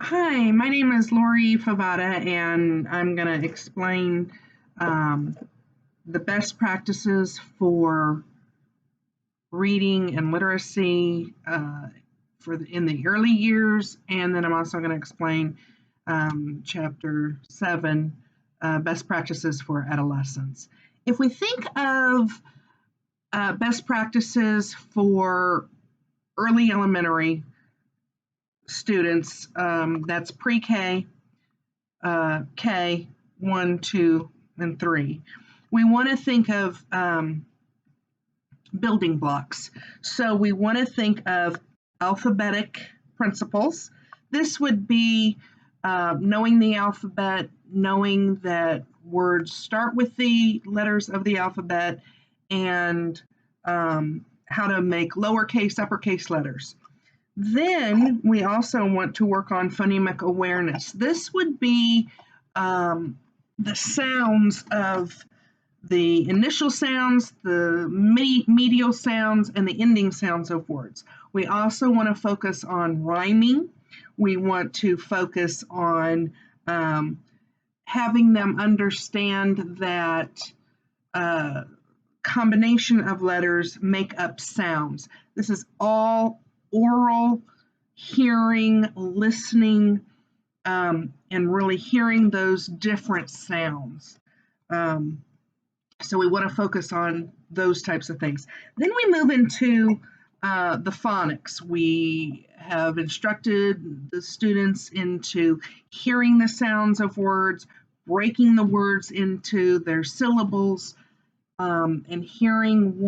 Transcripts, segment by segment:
Hi, my name is Lori Favada, and I'm going to explain um, the best practices for reading and literacy in the early years, and then I'm also going to explain Chapter 7, best practices for adolescents. If we think of best practices for early elementary students, that's pre-K, K, 1, 2, and 3. We want to think of building blocks. So we want to think of alphabetic principles. This would be knowing the alphabet, knowing that words start with the letters of the alphabet, and how to make lowercase, uppercase letters. Then we also want to work on phonemic awareness. This would be the sounds of the initial sounds, the medial sounds, and the ending sounds of words. We also want to focus on rhyming. We want to focus on having them understand that combination of letters make up sounds. This is all oral, hearing, listening, and really hearing those different sounds. So we want to focus on those types of things. Then we move into the phonics. We have instructed the students into hearing the sounds of words, breaking the words into their syllables, and hearing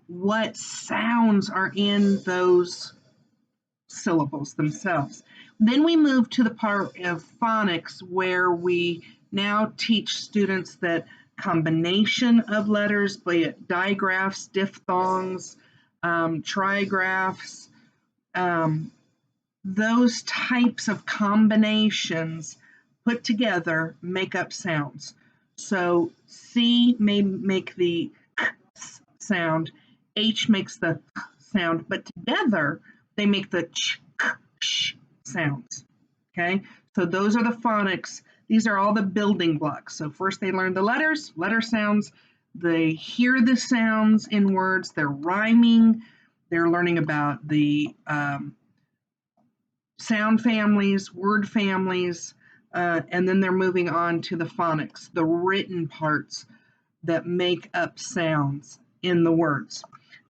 what sounds are in those syllables themselves. Then we move to the part of phonics where we now teach students that combination of letters, be it digraphs, diphthongs, trigraphs, those types of combinations put together make up sounds. So C may make the k sound, H makes the k sound, but together they make the ch, k, sh sounds. Okay, so those are the phonics. These are all the building blocks. So first they learn the letters, letter sounds. They hear the sounds in words. They're rhyming. They're learning about the sound families, word families, and then they're moving on to the phonics, the written parts that make up sounds in the words.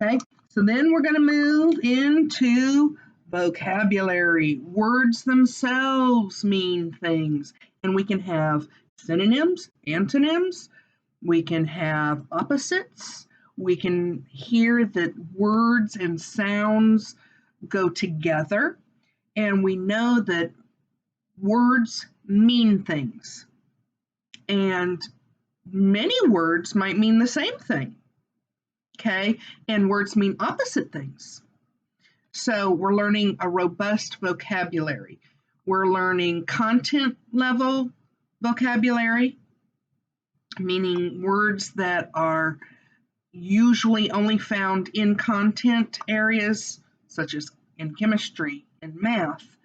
Okay, so then we're going to move into vocabulary. Words themselves mean things, and we can have synonyms, antonyms, we can have opposites, we can hear that words and sounds go together, and we know that words mean things. And many words might mean the same thing, okay? And words mean opposite things. So we're learning a robust vocabulary. We're learning content level vocabulary, meaning words that are usually only found in content areas, such as in chemistry, in math,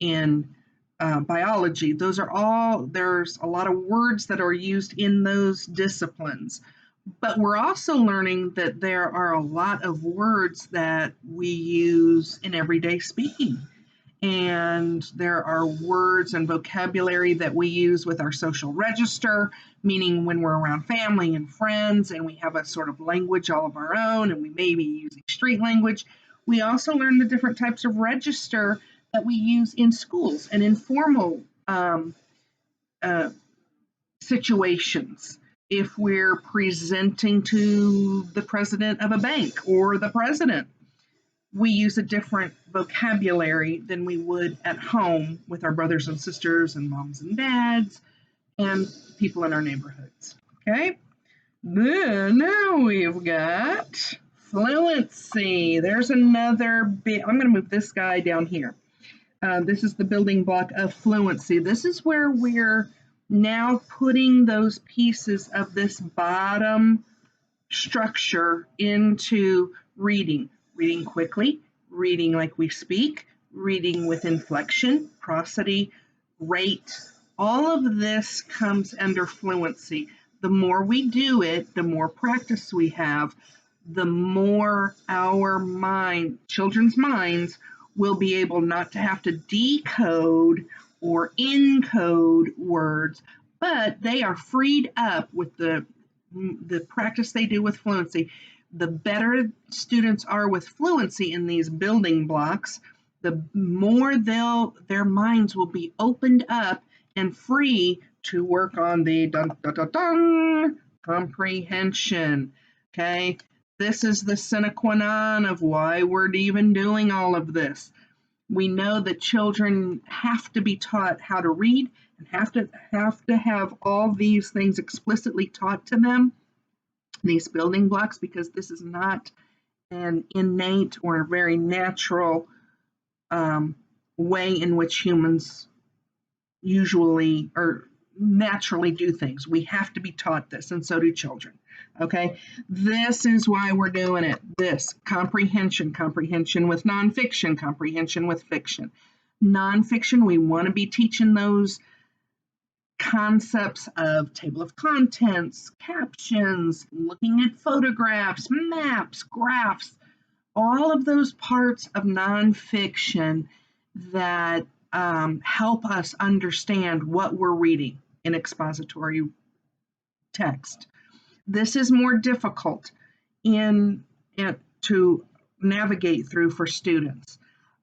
in biology. Those are all, there's a lot of words that are used in those disciplines. But we're also learning that there are a lot of words that we use in everyday speaking. And there are words and vocabulary that we use with our social register, meaning when we're around family and friends and we have a sort of language all of our own and we may be using street language. We also learn the different types of register that we use in schools and informal uh, situations. If we're presenting to the president of a bank or the president, we use a different vocabulary than we would at home with our brothers and sisters and moms and dads and people in our neighborhoods. Okay? Then now we've got fluency. There's another bit. I'm going to move this guy down here. This is the building block of fluency. This is where we're now putting those pieces of this bottom structure into reading. Reading quickly, reading like we speak, reading with inflection, prosody, rate. All of this comes under fluency. The more we do it, the more practice we have, the more our children's minds will be able not to have to decode or encode words, but they are freed up with the practice they do with fluency. The better students are with fluency in these building blocks, the more their minds will be opened up and free to work on the dun, dun, dun, dun, comprehension. Okay, this is the sine qua non of why we're even doing all of this. We know that children have to be taught how to read and have to have all these things explicitly taught to them, these building blocks, because this is not an innate or a very natural way in which humans usually or naturally do things. We have to be taught this, and so do children. Okay, this is why we're doing it. This comprehension with nonfiction, comprehension with fiction. Nonfiction, we want to be teaching those concepts of table of contents, captions, looking at photographs, maps, graphs, all of those parts of nonfiction that help us understand what we're reading in expository text. This is more difficult to navigate through for students.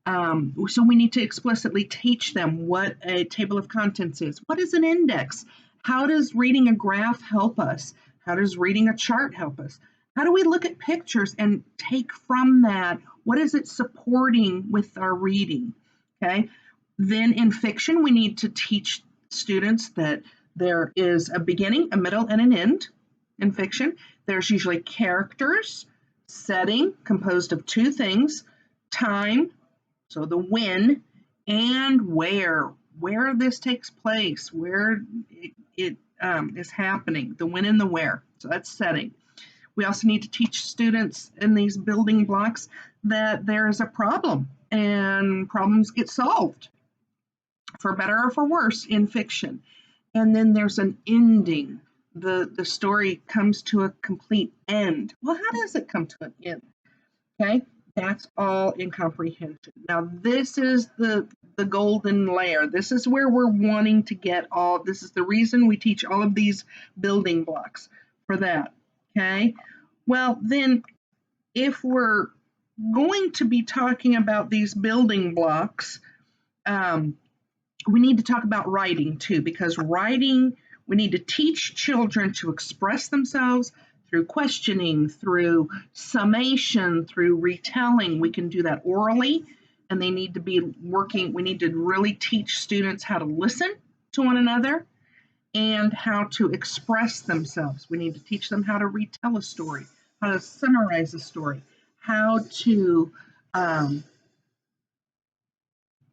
So we need to explicitly teach them what a table of contents is. What is an index? How does reading a graph help us? How does reading a chart help us? How do we look at pictures and take from that, what is it supporting with our reading? Okay. Then in fiction, we need to teach students that there is a beginning, a middle, and an end in fiction. There's usually characters, setting, composed of two things, time, so the when, and where this takes place, where it is happening, the when and the where. So that's setting. We also need to teach students in these building blocks that there is a problem and problems get solved, for better or for worse, in fiction. And then there's an ending. The story comes to a complete end. Well, how does it come to an end? Okay, that's all in comprehension. Now, this is the golden layer. This is where we're wanting to get all, this is the reason we teach all of these building blocks for that. Okay, well, then if we're going to be talking about these building blocks, we need to talk about writing too, because writing, we need to teach children to express themselves through questioning, through summation, through retelling. We can do that orally, and they need to be working. We need to really teach students how to listen to one another and how to express themselves. We need to teach them how to retell a story, how to summarize a story, how to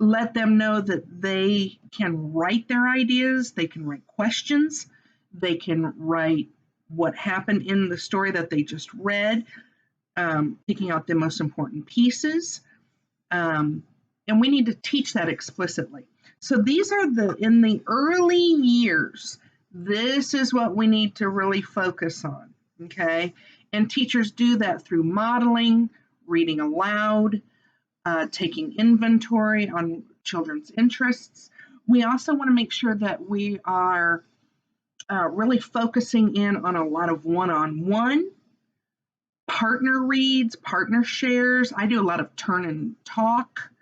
let them know that they can write their ideas, they can write questions, they can write what happened in the story that they just read, picking out the most important pieces. And we need to teach that explicitly. So these are in the early years, this is what we need to really focus on, okay? And teachers do that through modeling, reading aloud, taking inventory on children's interests. We also want to make sure that we are really focusing in on a lot of one-on-one, partner reads, partner shares. I do a lot of turn and talk,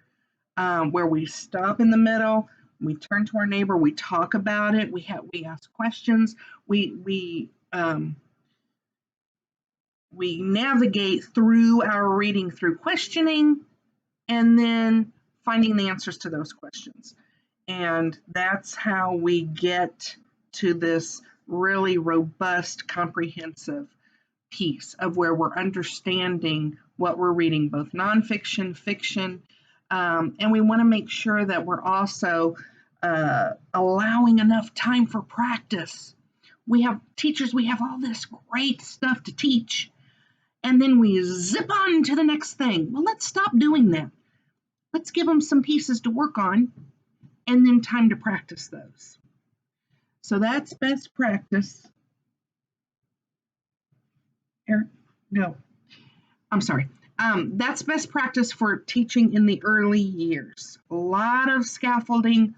where we stop in the middle, we turn to our neighbor, we talk about it, we ask questions, we navigate through our reading through questioning, and then finding the answers to those questions. And that's how we get to this really robust, comprehensive piece of where we're understanding what we're reading, both nonfiction, fiction, and we want to make sure that we're also allowing enough time for practice. We have teachers, we have all this great stuff to teach, and then we zip on to the next thing. Well, let's stop doing that. let's give them some pieces to work on and then time to practice those. So that's best practice. No, I'm sorry. That's best practice for teaching in the early years. A lot of scaffolding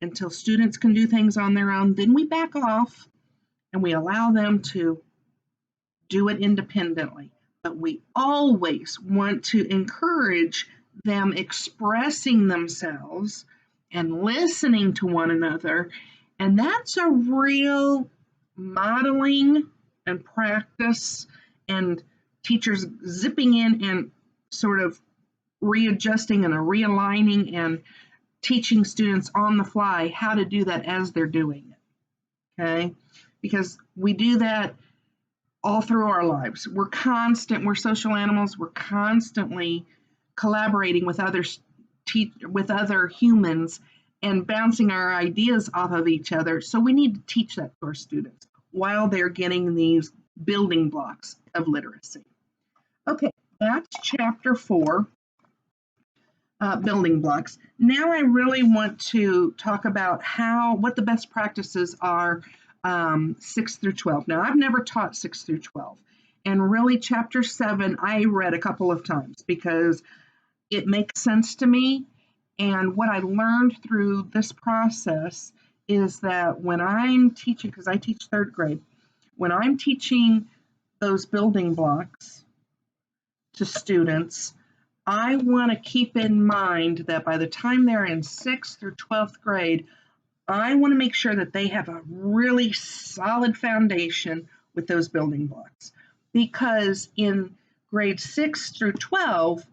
until students can do things on their own. Then we back off and we allow them to do it independently. But we always want to encourage them expressing themselves and listening to one another. And that's a real modeling and practice, and teachers zipping in and sort of readjusting and realigning and teaching students on the fly how to do that as they're doing it. Okay? Because we do that all through our lives. We're social animals. We're constantly collaborating with with other humans and bouncing our ideas off of each other. So we need to teach that to our students while they're getting these building blocks of literacy. Okay, that's chapter 4, building blocks. Now I really want to talk about what the best practices are 6 through 12. Now, I've never taught 6 through 12. And really, chapter 7, I read a couple of times because it makes sense to me. And what I learned through this process is that when I'm teaching, because I teach 3rd grade, when I'm teaching those building blocks to students, I want to keep in mind that by the time they're in 6th or 12th grade, I want to make sure that they have a really solid foundation with those building blocks. Because in grades 6 through 12,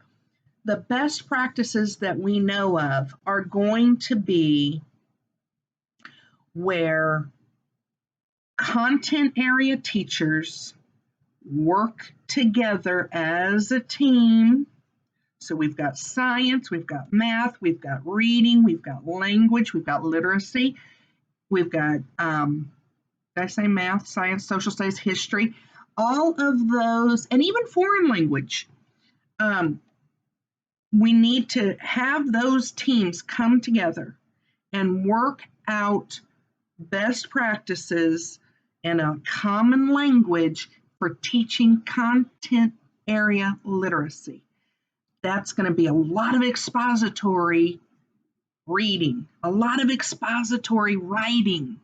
the best practices that we know of are going to be where content area teachers work together as a team. So we've got science, we've got math, we've got reading, we've got language, we've got literacy, we've got, did I say math, science, social studies, history, all of those, and even foreign language. We need to have those teams come together and work out best practices and a common language for teaching content area literacy. That's going to be a lot of expository reading, a lot of expository writing,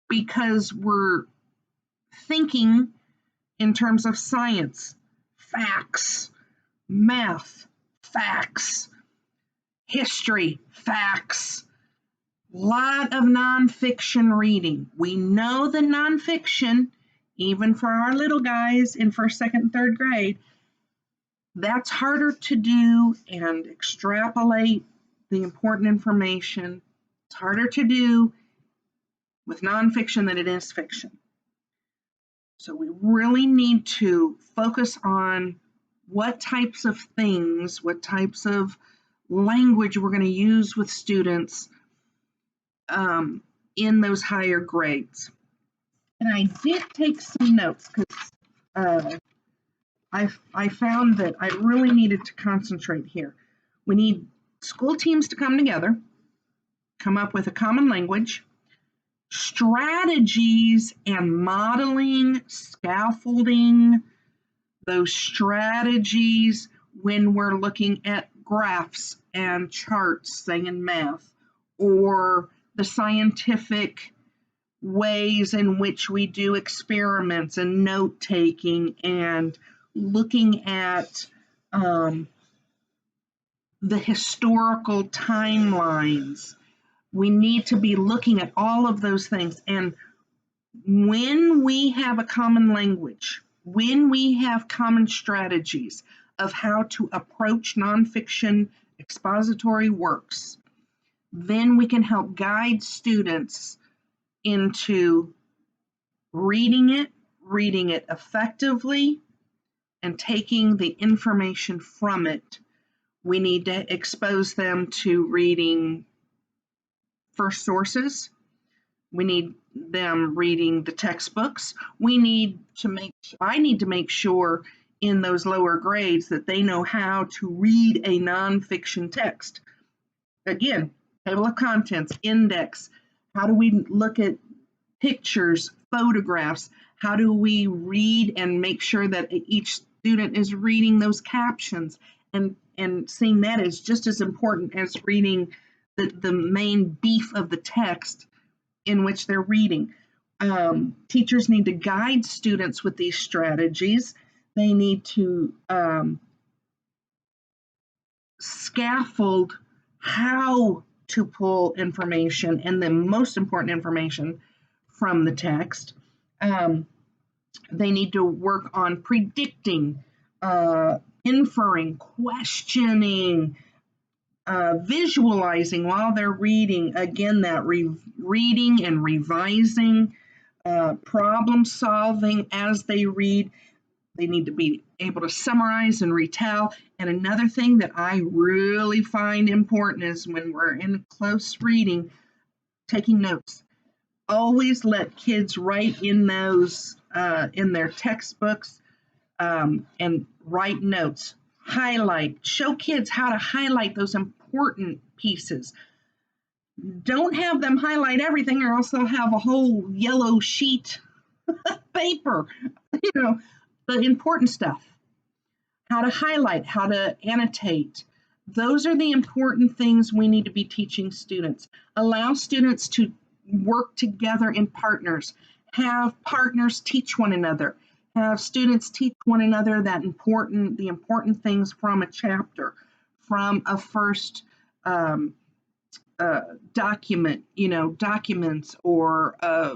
because we're thinking in terms of science, facts, math, facts, history, facts, a lot of nonfiction reading. We know the nonfiction, even for our little guys in 1st, 2nd, and 3rd grade, that's harder to do and extrapolate the important information. It's harder to do with nonfiction than it is fiction. So we really need to focus on what types of things, what types of language we're going to use with students in those higher grades. And I did take some notes because I found that I really needed to concentrate here. We need school teams to come together, come up with a common language, strategies and modeling, scaffolding, those strategies when we're looking at graphs and charts, say in math, or the scientific ways in which we do experiments and note taking and looking at the historical timelines. We need to be looking at all of those things. And when we have a common language, when we have common strategies of how to approach nonfiction expository works, then we can help guide students into reading it effectively, and taking the information from it. We need to expose them to reading first sources. We need them reading the textbooks. I need to make sure in those lower grades that they know how to read a nonfiction text. Again, table of contents, index. How do we look at pictures, photographs? How do we read and make sure that each student is reading those captions and seeing that is just as important as reading the main beef of the text in which they're reading. Teachers need to guide students with these strategies. They need to scaffold how to pull information, and the most important information from the text. They need to work on predicting, inferring, questioning, visualizing while they're reading. Again, that reading and revising, problem solving as they read. They need to be able to summarize and retell. And another thing that I really find important is when we're in close reading, taking notes. Always let kids write in those, in their textbooks, and write notes. Highlight, show kids how to highlight those important pieces. Don't have them highlight everything, or else they'll have a whole yellow sheet paper, the important stuff. How to highlight, how to annotate. Those are the important things we need to be teaching students. Allow students to work together in partners. Have partners teach one another. Have students teach one another the important things from a chapter, from a first document, documents, or a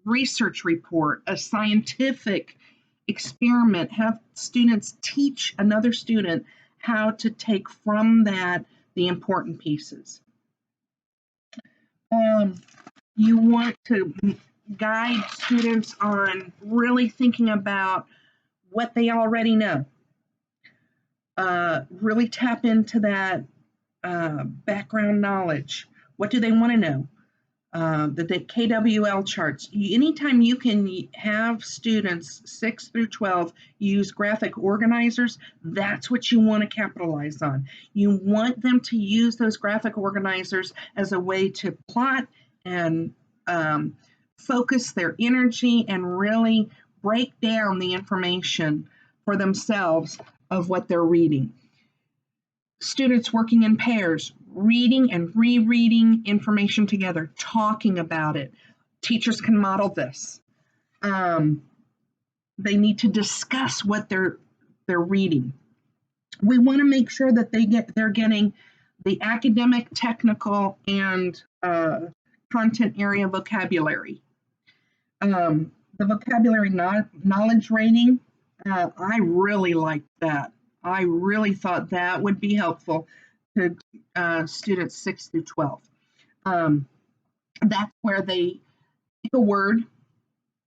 research report, a scientific experiment. Have students teach another student how to take from that the important pieces. You want to guide students on really thinking about what they already know. Really tap into that background knowledge. What do they want to know? The KWL charts. Anytime you can have students 6 through 12 use graphic organizers, that's what you want to capitalize on. You want them to use those graphic organizers as a way to plot and focus their energy and really break down the information for themselves of what they're reading. Students working in pairs, reading and rereading information together, talking about it. Teachers can model this. They need to discuss what they're reading. We want to make sure that they're getting the academic, technical, and content area vocabulary. The vocabulary knowledge rating, I really liked that. I really thought that would be helpful to students 6 through 12. That's where they pick a word,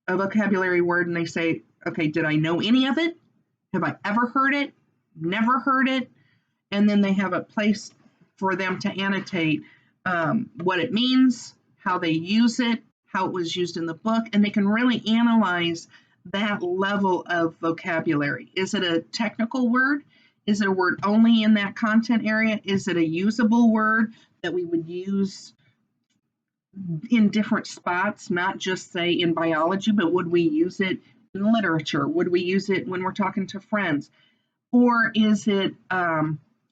a vocabulary word, and they say, okay, did I know any of it? Have I ever heard it? Never heard it? And then they have a place for them to annotate what it means, how they use it, how it was used in the book, and they can really analyze that level of vocabulary. Is it a technical word? Is it a word only in that content area? Is it a usable word that we would use in different spots, not just say in biology, but would we use it in literature? Would we use it when we're talking to friends? Or is it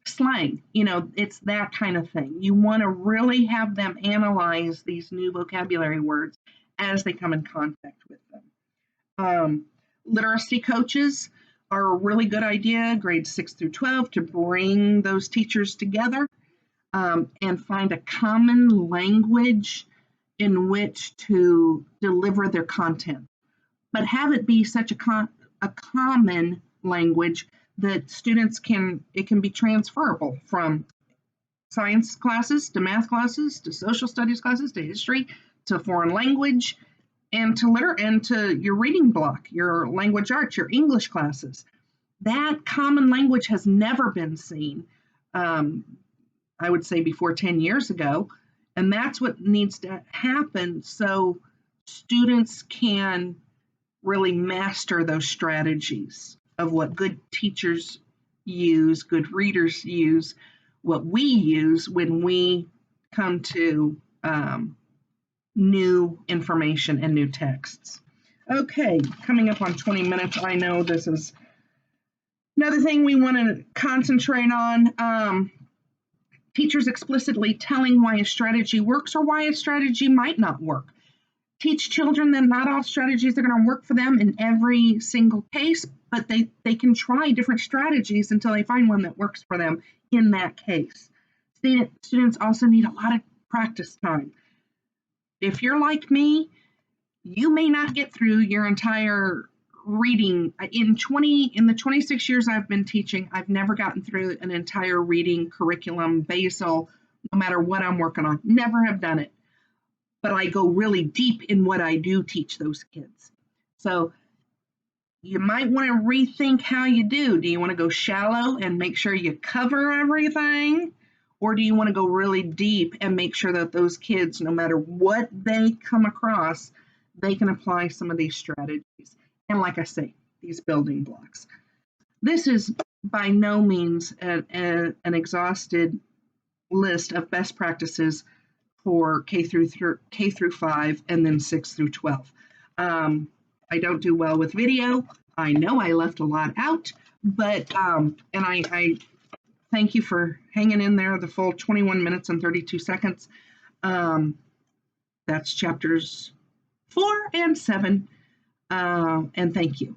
slang? It's that kind of thing. You want to really have them analyze these new vocabulary words as they come in contact with them. Literacy coaches are a really good idea, grades 6 through 12, to bring those teachers together and find a common language in which to deliver their content, but have it be such a common language that students it can be transferable from science classes to math classes to social studies classes to history to foreign language and to your reading block, your language arts, your English classes. That common language has never been seen, I would say, before 10 years ago. And that's what needs to happen so students can really master those strategies of what good teachers use, good readers use, what we use when we come to new information and new texts. Okay, coming up on 20 minutes. I know this is another thing we want to concentrate on. Teachers explicitly telling why a strategy works or why a strategy might not work. Teach children that not all strategies are going to work for them in every single case, but they can try different strategies until they find one that works for them in that case. Students also need a lot of practice time. If you're like me, you may not get through your entire reading. In the 26 years I've been teaching, I've never gotten through an entire reading curriculum, basal, no matter what I'm working on. Never have done it. But I go really deep in what I do teach those kids. So you might want to rethink how you do. Do you want to go shallow and make sure you cover everything? Or do you want to go really deep and make sure that those kids, no matter what they come across, they can apply some of these strategies? And like I say, these building blocks. This is by no means an exhausted list of best practices for K through 5 and then 6 through 12. I don't do well with video. I know I left a lot out, but and I thank you for hanging in there the full 21 minutes and 32 seconds. That's chapters 4 and 7, and thank you.